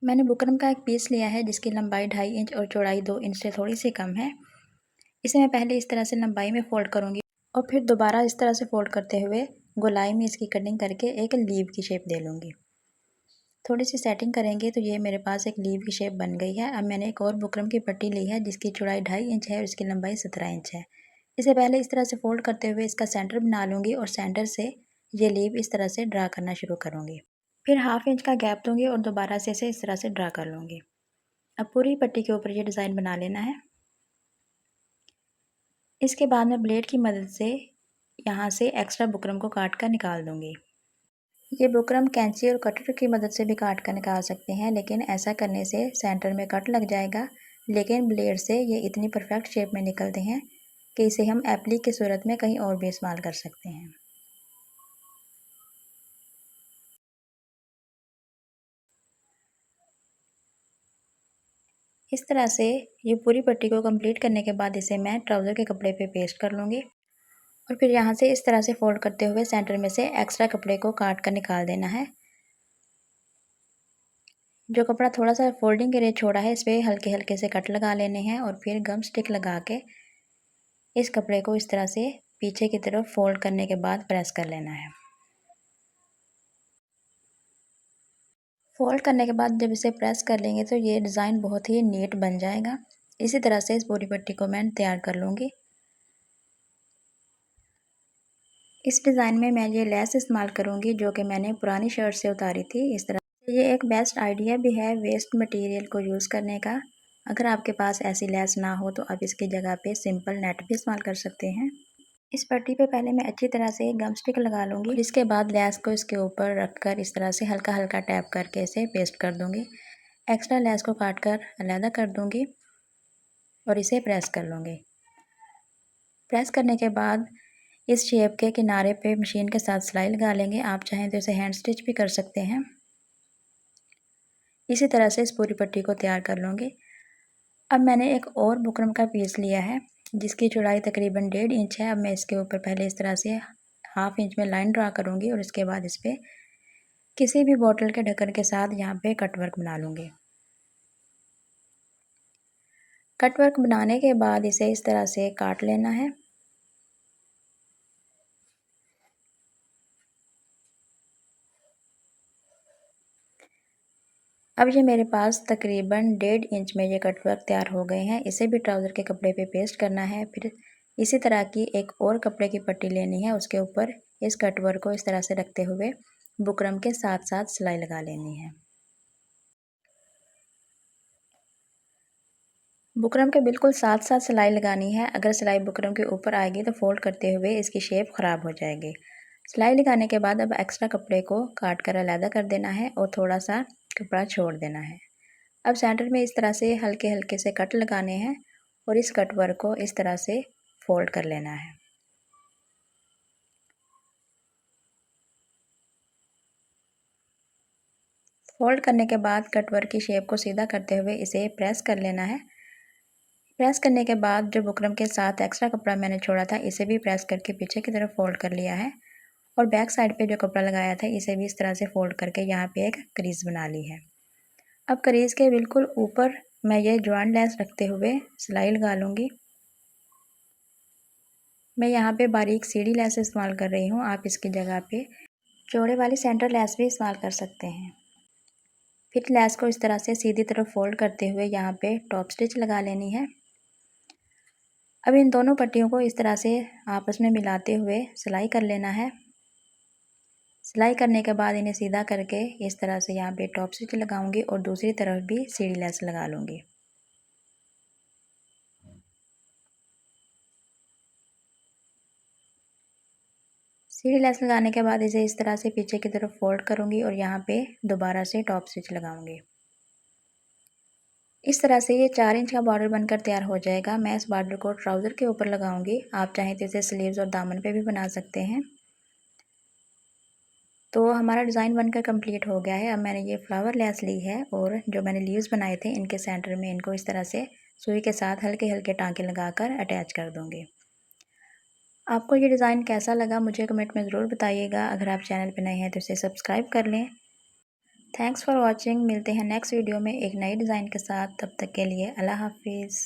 मैंने बुकरम का एक पीस लिया है जिसकी लंबाई 2.5 इंच और चौड़ाई 2 इंच से थोड़ी सी कम है। इसे मैं पहले इस तरह से लंबाई में फ़ोल्ड करूँगी और फिर दोबारा इस तरह से फ़ोल्ड करते हुए गोलाई में इसकी कटिंग करके एक लीव की शेप दे लूँगी। थोड़ी सी सेटिंग करेंगे तो ये मेरे पास एक लीव की शेप बन गई है। अब मैंने एक और बुकरम की पट्टी ली है जिसकी चौड़ाई 2.5 इंच है और इसकी लंबाई 17 इंच है। इसे पहले इस तरह से फ़ोल्ड करते हुए इसका सेंटर बना लूँगी और सेंटर से ये लीव इस तरह से ड्रा करना शुरू करूँगी। फिर 1/2 इंच का गैप दूँगी और दोबारा से इसे इस तरह से ड्रा कर लूँगी। अब पूरी पट्टी के ऊपर ये डिज़ाइन बना लेना है। इसके बाद मैं ब्लेड की मदद से यहाँ से एक्स्ट्रा बुकरम को काट कर निकाल दूँगी। ये बुकरम कैंची और कटर की मदद से भी काट कर निकाल सकते हैं, लेकिन ऐसा करने से सेंटर में कट लग जाएगा। लेकिन ब्लेड से ये इतनी परफेक्ट शेप में निकलते हैं कि इसे हम एप्लिक की सूरत में कहीं और भी इस्तेमाल कर सकते हैं। इस तरह से ये पूरी पट्टी को कंप्लीट करने के बाद इसे मैं ट्राउज़र के कपड़े पे पेस्ट कर लूँगी और फिर यहाँ से इस तरह से फ़ोल्ड करते हुए सेंटर में से एक्स्ट्रा कपड़े को काट कर निकाल देना है। जो कपड़ा थोड़ा सा फोल्डिंग के लिए छोड़ा है इस पर हल्के हल्के से कट लगा लेने हैं और फिर गम स्टिक लगा के इस कपड़े को इस तरह से पीछे की तरफ फोल्ड करने के बाद प्रेस कर लेना है। फोल्ड करने के बाद जब इसे प्रेस कर लेंगे तो ये डिज़ाइन बहुत ही नीट बन जाएगा। इसी तरह से इस पूरी पट्टी को मैं तैयार कर लूँगी। इस डिज़ाइन में मैं ये लेस इस्तेमाल करूँगी जो कि मैंने पुरानी शर्ट से उतारी थी। इस तरह से ये एक बेस्ट आइडिया भी है वेस्ट मटेरियल को यूज़ करने का। अगर आपके पास ऐसी लेस ना हो तो आप इसकी जगह पे सिंपल नेट भी इस्तेमाल कर सकते हैं। इस पट्टी पे पहले मैं अच्छी तरह से गम स्टिक लगा लूँगी। इसके बाद लेस को इसके ऊपर रखकर इस तरह से हल्का हल्का टैप करके इसे पेस्ट कर दूँगी। एक्स्ट्रा लेस को काट कर अलहदा कर दूँगी और इसे प्रेस कर लूँगी। प्रेस करने के बाद इस शेप के किनारे पे मशीन के साथ सिलाई लगा लेंगे। आप चाहें तो इसे हैंड स्टिच भी कर सकते हैं। इसी तरह से इस पूरी पट्टी को तैयार कर लूँगी। अब मैंने एक और बुकरम का पीस लिया है जिसकी चौड़ाई तकरीबन 1.5 इंच है। अब मैं इसके ऊपर पहले इस तरह से 1/2 इंच में लाइन ड्रा करूँगी और इसके बाद इस पर किसी भी बॉटल के ढक्कन के साथ यहाँ पे कट वर्क बना लूँगी। कट वर्क बनाने के बाद इसे इस तरह से काट लेना है। अब ये मेरे पास तकरीबन 1.5 इंच में ये कट वर्क तैयार हो गए हैं। इसे भी ट्राउज़र के कपड़े पे पेस्ट करना है। फिर इसी तरह की एक और कपड़े की पट्टी लेनी है, उसके ऊपर इस कट वर्क को इस तरह से रखते हुए बुकरम के साथ साथ सिलाई लगा लेनी है। बुकरम के बिल्कुल साथ साथ सिलाई लगानी है। अगर सिलाई बुकरम के ऊपर आएगी तो फोल्ड करते हुए इसकी शेप ख़राब हो जाएगी। सिलाई लगाने के बाद अब एक्स्ट्रा कपड़े को काट कर अलहदा कर देना है और थोड़ा सा कपड़ा छोड़ देना है। अब सेंटर में इस तरह से हल्के हल्के से कट लगाने हैं और इस कट वर्क को इस तरह से फोल्ड कर लेना है। फोल्ड करने के बाद कट वर्क की शेप को सीधा करते हुए इसे प्रेस कर लेना है। प्रेस करने के बाद जो बुकरम के साथ एक्स्ट्रा कपड़ा मैंने छोड़ा था इसे भी प्रेस करके पीछे की तरफ फोल्ड कर लिया है और बैक साइड पे जो कपड़ा लगाया था इसे भी इस तरह से फोल्ड करके यहाँ पे एक क्रीज बना ली है। अब क्रीज के बिल्कुल ऊपर मैं ये जॉइंट लेस रखते हुए सिलाई लगा लूँगी। मैं यहाँ पे बारीक सीढ़ी लेस इस्तेमाल कर रही हूँ। आप इसकी जगह पे चौड़े वाली सेंटर लेस भी इस्तेमाल कर सकते हैं। फिर लेस को इस तरह से सीधी तरफ फोल्ड करते हुए यहाँ पे टॉप स्टिच लगा लेनी है। अब इन दोनों पट्टियों को इस तरह से आपस में मिलाते हुए सिलाई कर लेना है। सिलाई करने के बाद इन्हें सीधा करके इस तरह से यहाँ पे टॉप स्टिच लगाऊंगी और दूसरी तरफ भी सीढ़ी लेस लगा लूँगी। सीढ़ी लेस लगाने के बाद इसे इस तरह से पीछे की तरफ फोल्ड करूँगी और यहाँ पे दोबारा से टॉप स्टिच लगाऊंगी। इस तरह से ये 4 इंच का बॉर्डर बनकर तैयार हो जाएगा। मैं इस बॉर्डर को ट्राउज़र के ऊपर लगाऊंगी। आप चाहें तो इसे स्लीव्स और दामन पे भी बना सकते हैं। तो हमारा डिज़ाइन बनकर कंप्लीट हो गया है। अब मैंने ये फ्लावर लेस ली है और जो मैंने लीव्स बनाए थे इनके सेंटर में इनको इस तरह से सुई के साथ हल्के हल्के टाँके लगाकर अटैच कर दूँगी। आपको ये डिज़ाइन कैसा लगा मुझे कमेंट में ज़रूर बताइएगा। अगर आप चैनल पर नए हैं तो इसे सब्सक्राइब कर लें। Thanks for watching. मिलते हैं नेक्स्ट वीडियो में एक नई डिज़ाइन के साथ। तब तक के लिए अल्लाह हाफिज़।